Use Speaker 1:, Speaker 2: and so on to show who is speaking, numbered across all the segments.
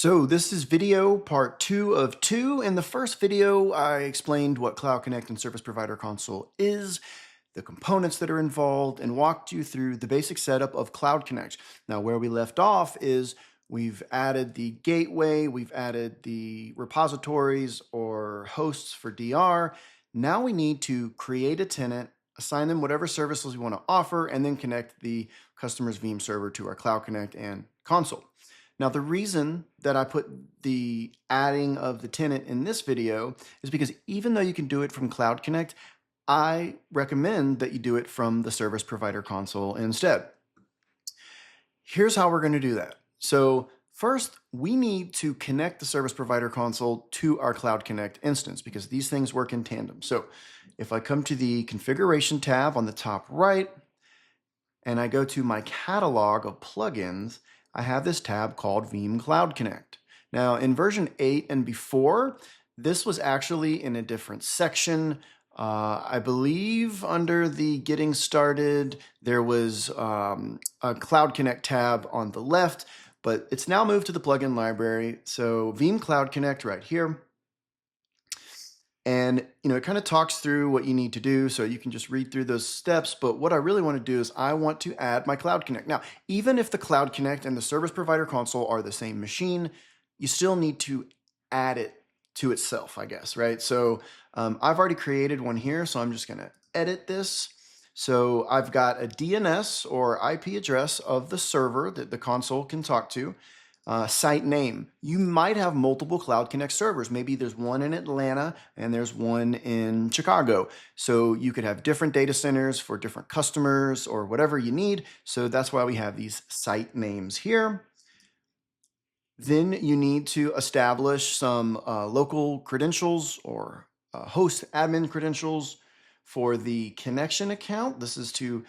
Speaker 1: So this is video part 2 of 2. In the first video, I explained what Cloud Connect and Service Provider Console is, the components that are involved, and walked you through the basic setup of Cloud Connect. Now, where we left off is we've added the gateway, we've added the repositories or hosts for DR. Now we need to create a tenant, assign them whatever services we want to offer, and then connect the customer's Veeam server to our Cloud Connect and console. Now, the reason that I put the adding of the tenant in this video is because even though you can do it from Cloud Connect, I recommend that you do it from the Service Provider Console instead. Here's how we're going to do that. So first, we need to connect the Service Provider Console to our Cloud Connect instance because these things work in tandem. So if I come to the Configuration tab on the top right, and I go to my catalog of plugins, I have this tab called Veeam Cloud Connect. Now, in version 8 and before, this was actually in a different section. I believe under the Getting Started, there was a Cloud Connect tab on the left, but it's now moved to the plugin library. So Veeam Cloud Connect right here. And it kind of talks through what you need to do, so you can just read through those steps. But what I really want to do is I want to add my Cloud Connect. Now, even if the Cloud Connect and the Service Provider Console are the same machine, you still need to add it to itself, I guess, right? So I've already created one here, so I'm just going to edit this. So I've got a DNS or IP address of the server that the console can talk to. Site name. You might have multiple Cloud Connect servers. Maybe there's one in Atlanta and there's one in Chicago. So you could have different data centers for different customers or whatever you need. So that's why we have these site names here. Then you need to establish some local credentials or host admin credentials for the connection account. This is to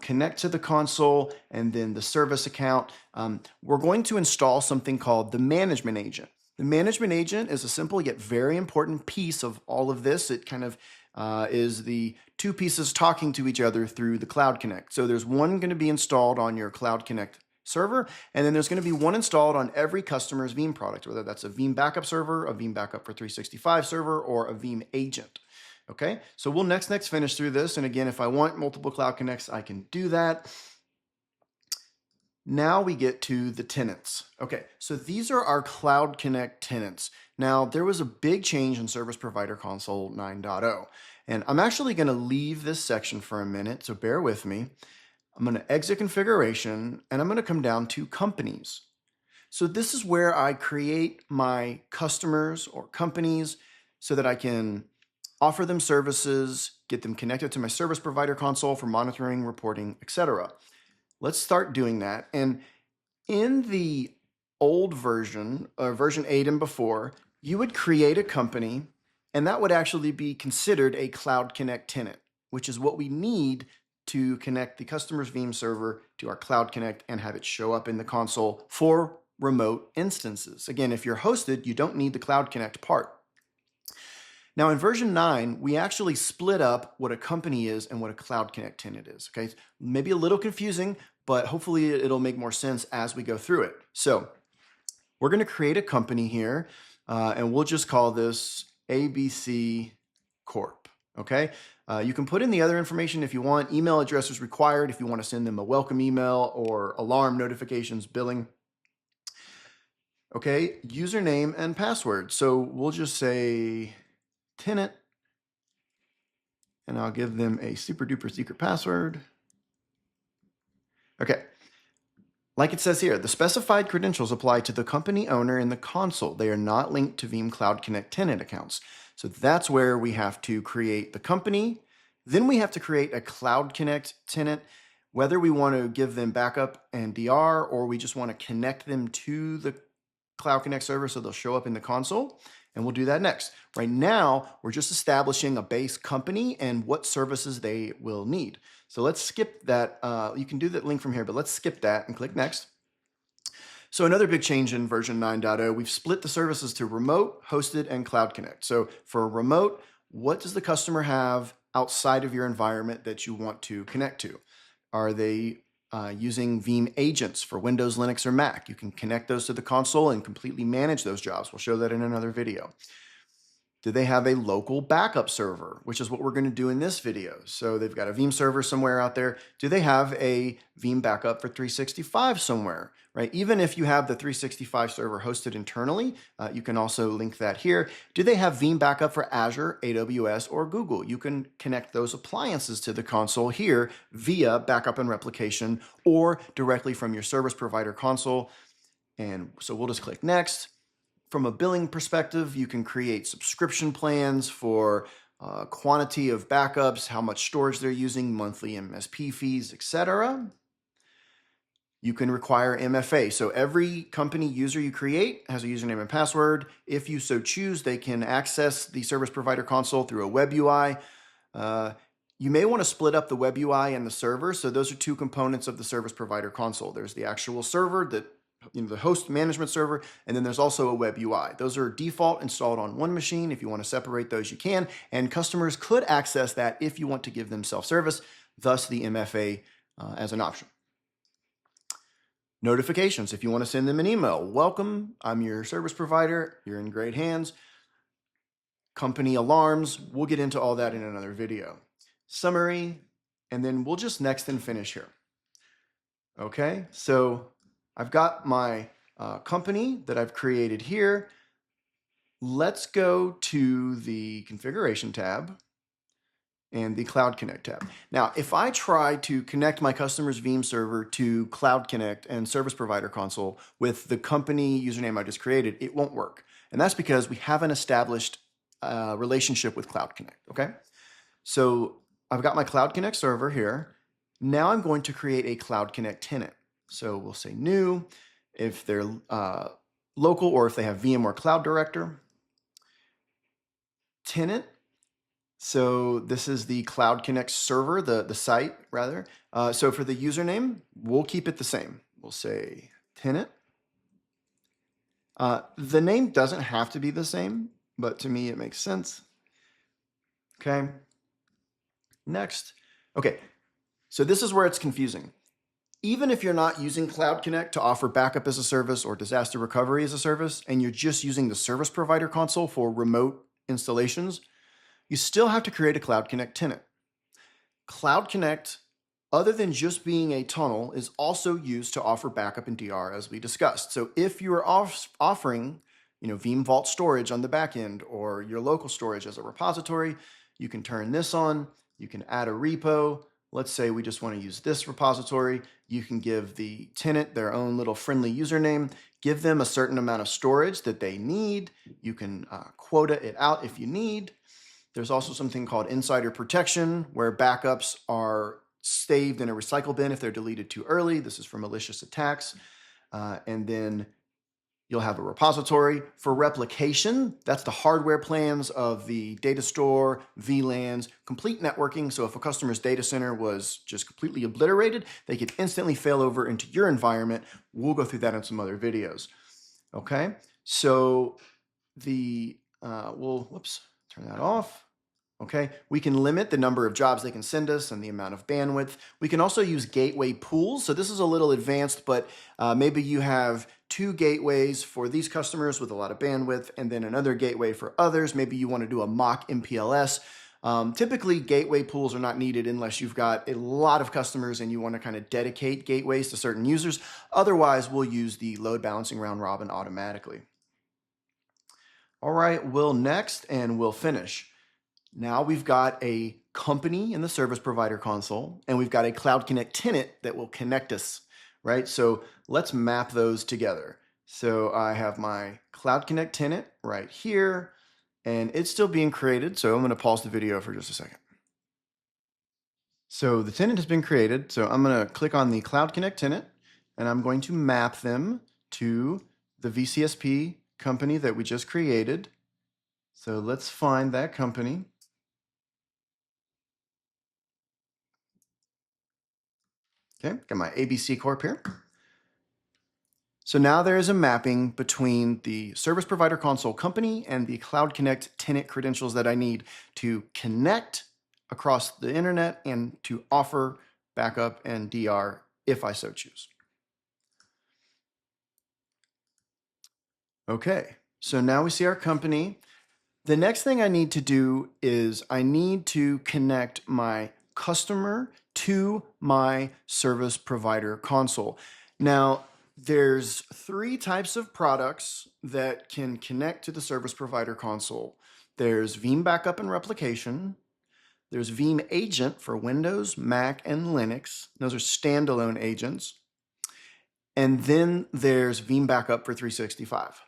Speaker 1: connect to the console, and then the service account. We're going to install something called the management agent. The management agent is a simple yet very important piece of all of this. It kind of is the two pieces talking to each other through the Cloud Connect. So there's one going to be installed on your Cloud Connect server, and then there's going to be one installed on every customer's Veeam product, whether that's a Veeam backup server, a Veeam backup for 365 server, or a Veeam agent. Okay, so we'll next finish through this. And again, if I want multiple Cloud Connects, I can do that. Now we get to the tenants. Okay, so these are our Cloud Connect tenants. Now, there was a big change in Service Provider Console 9.0. And I'm actually going to leave this section for a minute, so bear with me. I'm going to exit configuration, and I'm going to come down to companies. So this is where I create my customers or companies so that I can offer them services, get them connected to my Service Provider Console for monitoring, reporting, etc. Let's start doing that. And in the old version, version 8 and before, you would create a company, and that would actually be considered a Cloud Connect tenant, which is what we need to connect the customer's Veeam server to our Cloud Connect and have it show up in the console for remote instances. Again, if you're hosted, you don't need the Cloud Connect part. Now, in version 9, we actually split up what a company is and what a Cloud Connect tenant is. Okay, maybe a little confusing, but hopefully it'll make more sense as we go through it. So we're going to create a company here, and we'll just call this ABC Corp. Okay, you can put in the other information if you want. Email address is required if you want to send them a welcome email or alarm notifications billing. Okay, username and password. So we'll just say tenant, and I'll give them a super duper secret password. Okay, like it says here, the specified credentials apply to the company owner in the console. They are not linked to Veeam Cloud Connect tenant accounts. So that's where we have to create the company. Then we have to create a Cloud Connect tenant, whether we want to give them backup and DR, or we just want to connect them to the Cloud Connect server so they'll show up in the console. And we'll do that next. Right now, we're just establishing a base company and what services they will need. So let's skip that. You can do that link from here, but let's skip that and click next. So another big change in version 9.0, we've split the services to remote, hosted, and Cloud Connect. So for remote, what does the customer have outside of your environment that you want to connect to? Are they using Veeam agents for Windows, Linux, or Mac. You can connect those to the console and completely manage those jobs. We'll show that in another video. Do they have a local backup server, which is what we're going to do in this video? So they've got a Veeam server somewhere out there. Do they have a Veeam backup for 365 somewhere, right? Even if you have the 365 server hosted internally, you can also link that here. Do they have Veeam backup for Azure, AWS, or Google? You can connect those appliances to the console here via backup and replication or directly from your service provider console. And so we'll just click next. From a billing perspective, you can create subscription plans for quantity of backups, how much storage they're using, monthly MSP fees, etc. You can require MFA. So every company user you create has a username and password. If you so choose, they can access the service provider console through a web UI. You may want to split up the web UI and the server. So those are two components of the service provider console. There's the actual server that the host management server, and then there's also a web UI. Those are default installed on one machine. If you want to separate those, you can, and customers could access that if you want to give them self-service, thus the MFA as an option. Notifications, if you want to send them an email. Welcome, I'm your service provider, you're in great hands. Company alarms, we'll get into all that in another video. Summary, and then we'll just next and finish here. Okay, so I've got my company that I've created here. Let's go to the configuration tab and the Cloud Connect tab. Now, if I try to connect my customer's Veeam server to Cloud Connect and Service Provider Console with the company username I just created, it won't work. And that's because we haven't established a relationship with Cloud Connect, okay? So I've got my Cloud Connect server here. Now I'm going to create a Cloud Connect tenant. So we'll say new, if they're local or if they have VMware Cloud Director. Tenant, so this is the Cloud Connect server, the site rather. So for the username, we'll keep it the same. We'll say tenant. The name doesn't have to be the same, but to me it makes sense. Okay, next. Okay, so this is where it's confusing. Even if you're not using Cloud Connect to offer backup as a service or disaster recovery as a service, and you're just using the service provider console for remote installations, you still have to create a Cloud Connect tenant. Cloud Connect, other than just being a tunnel, is also used to offer backup and DR as we discussed. So if you are offering, Veeam Vault storage on the back end or your local storage as a repository, you can turn this on, you can add a repo. Let's say we just want to use this repository. You can give the tenant their own little friendly username, give them a certain amount of storage that they need. You can quota it out if you need. There's also something called insider protection, where backups are saved in a recycle bin if they're deleted too early. This is for malicious attacks. And then you'll have a repository for replication. That's the hardware plans of the data store, VLANs, complete networking. So if a customer's data center was just completely obliterated, they could instantly fail over into your environment. We'll go through that in some other videos. Okay, so whoops, turn that off. Okay, we can limit the number of jobs they can send us and the amount of bandwidth. We can also use gateway pools. So this is a little advanced, but maybe you have 2 gateways for these customers with a lot of bandwidth and then another gateway for others. Maybe you want to do a mock MPLS. Typically, gateway pools are not needed unless you've got a lot of customers and you want to kind of dedicate gateways to certain users. Otherwise, we'll use the load balancing round robin automatically. All right, we'll next and we'll finish. Now we've got a company in the service provider console, and we've got a Cloud Connect tenant that will connect us, right? So let's map those together. So I have my Cloud Connect tenant right here, and it's still being created. So I'm going to pause the video for just a second. So the tenant has been created. So I'm going to click on the Cloud Connect tenant, and I'm going to map them to the VCSP company that we just created. So let's find that company. Okay, got my ABC Corp here. So now there is a mapping between the service provider console company and the Cloud Connect tenant credentials that I need to connect across the internet and to offer backup and DR if I so choose. Okay, so now we see our company. The next thing I need to do is I need to connect my customer to my service provider console. Now, there's three types of products that can connect to the service provider console. There's Veeam Backup and Replication. There's Veeam Agent for Windows, Mac, and Linux. Those are standalone agents. And then there's Veeam Backup for 365.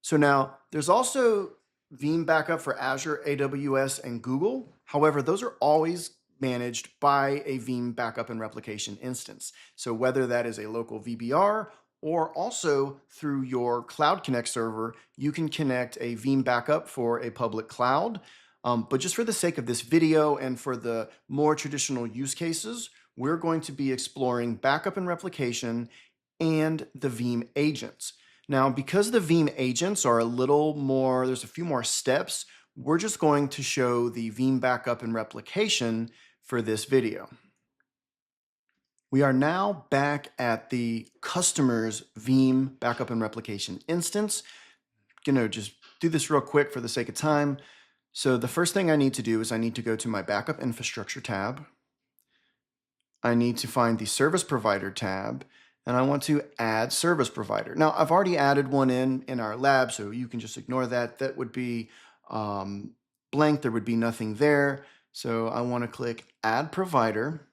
Speaker 1: So now there's also Veeam Backup for Azure, AWS, and Google. However, those are always managed by a Veeam Backup and Replication instance. So whether that is a local VBR or also through your Cloud Connect server, you can connect a Veeam Backup for a public cloud. But just for the sake of this video and for the more traditional use cases, we're going to be exploring backup and replication and the Veeam agents. Now, because the Veeam agents are a little more, there's a few more steps, we're just going to show the Veeam backup and replication for this video. We are now back at the customer's Veeam backup and replication instance. Just do this real quick for the sake of time. So the first thing I need to do is I need to go to my backup infrastructure tab. I need to find the service provider tab, and I want to add service provider. Now, I've already added one in our lab, so you can just ignore that. That would be blank. There would be nothing there. So I want to click Add Provider,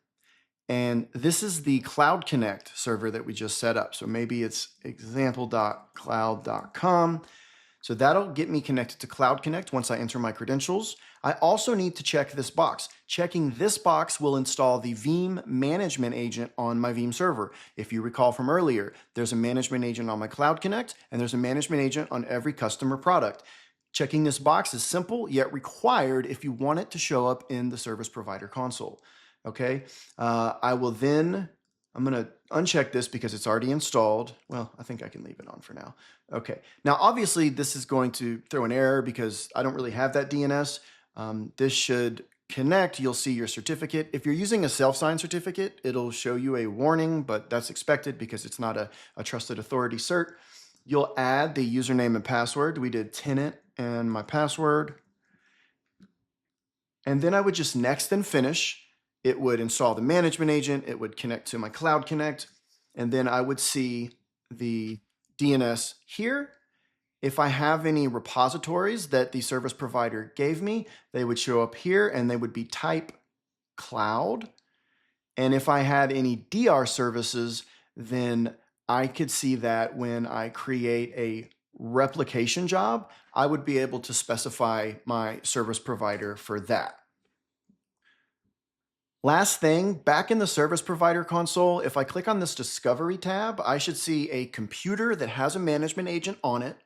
Speaker 1: and this is the Cloud Connect server that we just set up. So maybe it's example.cloud.com. So that'll get me connected to Cloud Connect once I enter my credentials. I also need to check this box. Checking this box will install the Veeam management agent on my Veeam server. If you recall from earlier, there's a management agent on my Cloud Connect, and there's a management agent on every customer product. Checking this box is simple, yet required if you want it to show up in the service provider console. Okay, I'm going to uncheck this because it's already installed. Well, I think I can leave it on for now. Okay, now obviously this is going to throw an error because I don't really have that DNS. This should connect. You'll see your certificate. If you're using a self-signed certificate, it'll show you a warning, but that's expected because it's not a trusted authority cert. You'll add the username and password. We did tenant and my password. And then I would just next and finish. It would install the management agent. It would connect to my Cloud Connect. And then I would see the DNS here. If I have any repositories that the service provider gave me, they would show up here and they would be type cloud. And if I had any DR services, then I could see that when I create a replication job, I would be able to specify my service provider for that. Last thing, back in the service provider console, if I click on this discovery tab, I should see a computer that has a management agent on it,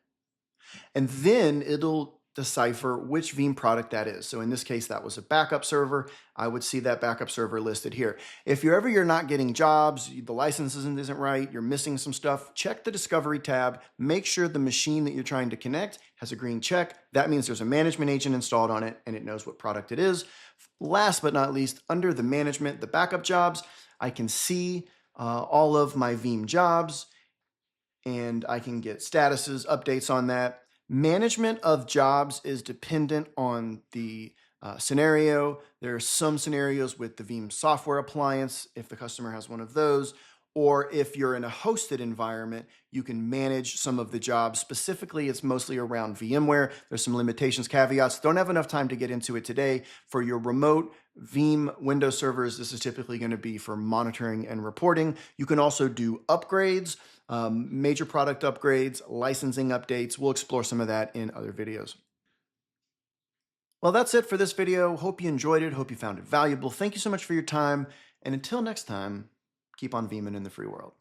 Speaker 1: and then it'll decipher which Veeam product that is. So in this case, that was a backup server. I would see that backup server listed here. If you're not getting jobs, the license isn't right, you're missing some stuff, check the discovery tab, make sure the machine that you're trying to connect has a green check. That means there's a management agent installed on it and it knows what product it is. Last but not least, under the management, the backup jobs, I can see all of my Veeam jobs and I can get statuses, updates on that. Management of jobs is dependent on the scenario. There are some scenarios with the Veeam software appliance, if the customer has one of those, or if you're in a hosted environment, you can manage some of the jobs. Specifically, it's mostly around VMware. There's some limitations, caveats. Don't have enough time to get into it today. For your remote Veeam Windows servers, this is typically going to be for monitoring and reporting. You can also do upgrades, major product upgrades, licensing updates. We'll explore some of that in other videos. Well, that's it for this video. Hope you enjoyed it. Hope you found it valuable. Thank you so much for your time. And until next time, keep on Veeaming in the free world.